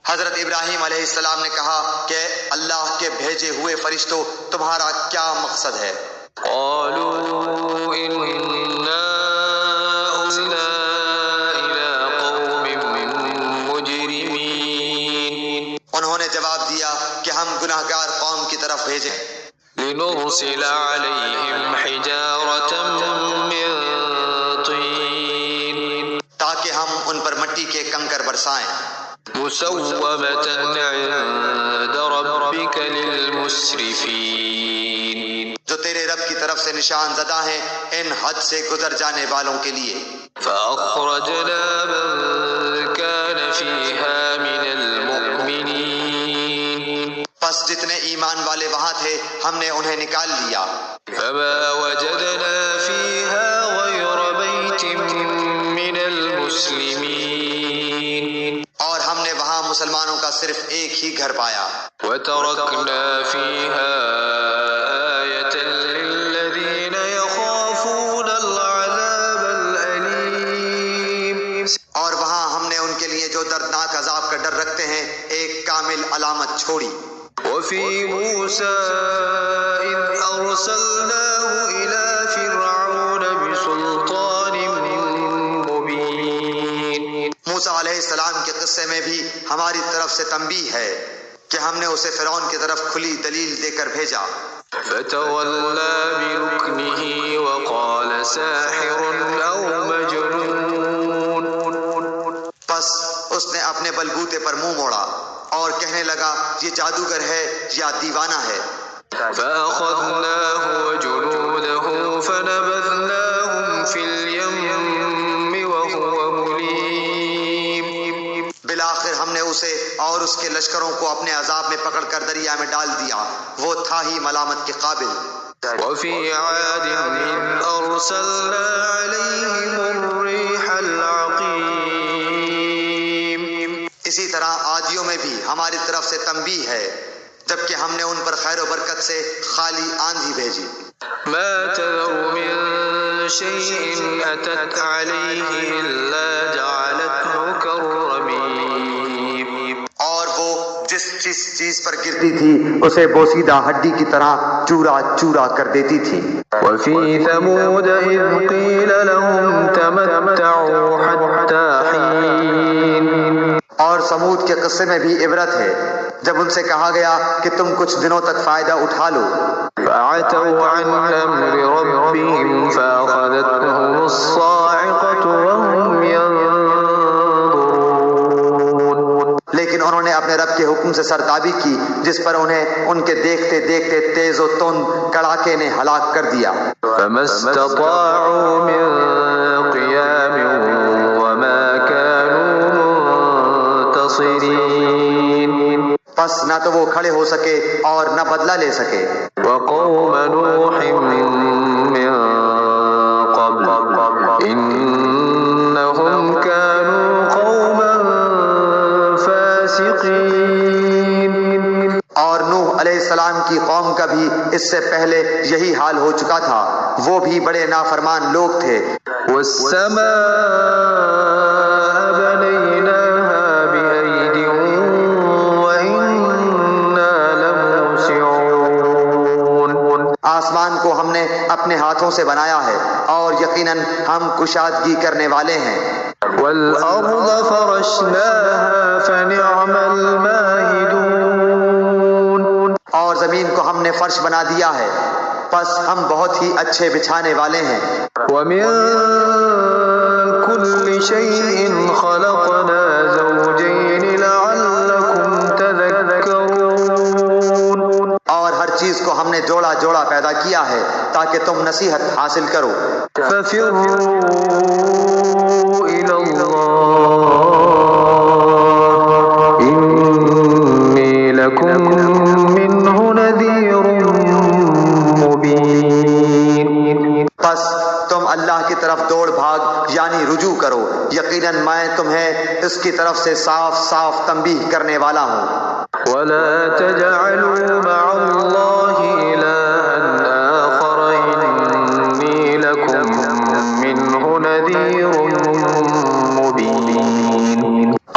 حضرت ابراہیم علیہ السلام نے کہا کہ اللہ کے بھیجے ہوئے فرشتوں تمہارا کیا مقصد ہے؟ قالوا إنا أرسلنا إلى قوم مجرمين انہوں نے جواب دیا کہ ہم گناہگار قوم کی طرف بھیجے لنرسل عليهم حجارة من طين تاکہ ہم ان پر مٹی کے کنکر برسائیں مسومة عند ربك للمسرفين جو تیرے رب کی طرف سے نشان زدہ ہیں ان حد سے گزر جانے والوں کے لیے فأخرجنا من كان فيها من المؤمنين پس جتنے ایمان والے وہاں تھے ہم نے انہیں نکال لیا فما وجدنا فيها غير بيت من المسلمين اور ہم نے وہاں مسلمانوں کا صرف ایک ہی گھر پایا وتركنا فيها آية للذين يخافون العذاب الأليم اور وہاں ہم نے ان کے لیے جو دردناک عذاب کا ڈر رکھتے ہیں ایک کامل علامت چھوڑی وفي موسى إذ أرسلناه إلى فرعون بسلطان مبين موسیٰ علیہ السلام کے قصے میں بھی ہماری طرف سے تنبیہ ہے کہ ہم نے اسے فرعون کی طرف کھلی دلیل دے کر بھیجا فتولى بركنه وقال ساحر أو مجنون پس اس نے اپنے بلبوتے پر منہ موڑا اور کہنے لگا یہ جادوگر ہے یا دیوانہ ہے فأخذناه وجنوده فنبذناهم في اليم وهو مليم بالآخر ہم نے اسے اور اس کے لشکروں کو اپنے عذاب میں پکڑ کر دریا میں ڈال دیا وہ تھا ہی ملامت کے قابل وفي عاد إذ أرسلنا عليهم الريح العقيم اسی طرح عادیوں میں بھی ہماری طرف سے تنبیہ ہے جبکہ ہم نے ان پر خیر و برکت سے خالی آندھی بھیجی ما تذر من شيء أتت عليه إلا جعلته كالرميم اور وہ جس چیز پر گرتی تھی اسے بوسیدہ ہڈی کی طرح چورا چورا کر دیتی تھی وفي ثمود إذ قيل لهم تمتعوا حتى حين اور سمود کے قصے میں بھی عبرت ہے جب ان سے کہا گیا کہ تم کچھ دنوں تک فائدہ اٹھا لو فعتوا عن أمر ربهم فأخذتهم الصاعقة وهم ينظرون لیکن انہوں نے اپنے رب کے حکم سے سرتابی کی جس پر انہیں ان کے دیکھتے دیکھتے تیز و تند کڑاکے نے ہلاک کر دیا فما استطاعوا من قيام وما كانوا منتصرين پس نہ تو وہ کھڑے ہو سکے اور نہ بدلہ لے سکے وقوم نوح من قبل إنهم كانوا قوما فاسقين اور نوح علیہ السلام کی قوم کا بھی اس سے پہلے یہی حال ہو چکا تھا وہ بھی بڑے نافرمان لوگ تھے والسماء بنيناها بأيد وإنا لموسعون آسمان کو ہم نے اپنے ہاتھوں سے بنایا ہے اور یقیناً ہم کشادگی کرنے والے ہیں والأرض فرشناها فنعم الماهدون اور زمین کو ہم نے فرش بنا دیا ہے پس ہم بہت ہی اچھے بچھانے والے ہیں ومن كل شيء خلقنا زوجين لعلكم تذكرون اور ہر چیز کو ہم نے جوڑا جوڑا پیدا کیا ہے تاکہ تم نصیحت حاصل کرو ففروا إلى الله إني لكم منه نذير مبين پس تم اللہ کی طرف دوڑ بھاگ یعنی رجوع کرو یقیناً میں تمہیں اس کی طرف سے صاف صاف تنبیہ کرنے والا ہوں ولا تجعلوا مع الله إلها آخر إني لكم منه نذير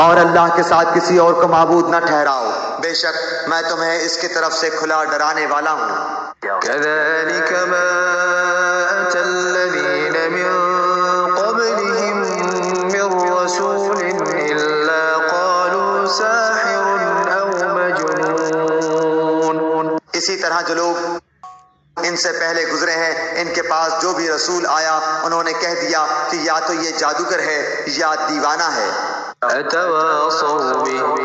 اور اللہ کے ساتھ کسی اور کو معبود نہ ٹھہراؤ، بے شک میں تمہیں اس کی طرف سے کھلا ڈرانے والا ہوں۔ كذلك ما أتى الذين من قبلهم من رسول إلا قالوا ساحر أو مجنون۔ اسی طرح جو لوگ ان سے پہلے گزرے ہیں ان کے پاس جو بھی رسول آیا انہوں نے کہہ دیا کہ یا تو یہ جادوگر ہے یا دیوانہ ہے۔ أتواصوا به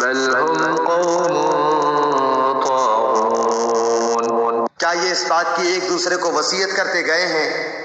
بل هم قوم طاغون۔ کیا یہ اس بات کی ایک دوسرے کو وصیت کرتے گئے ہیں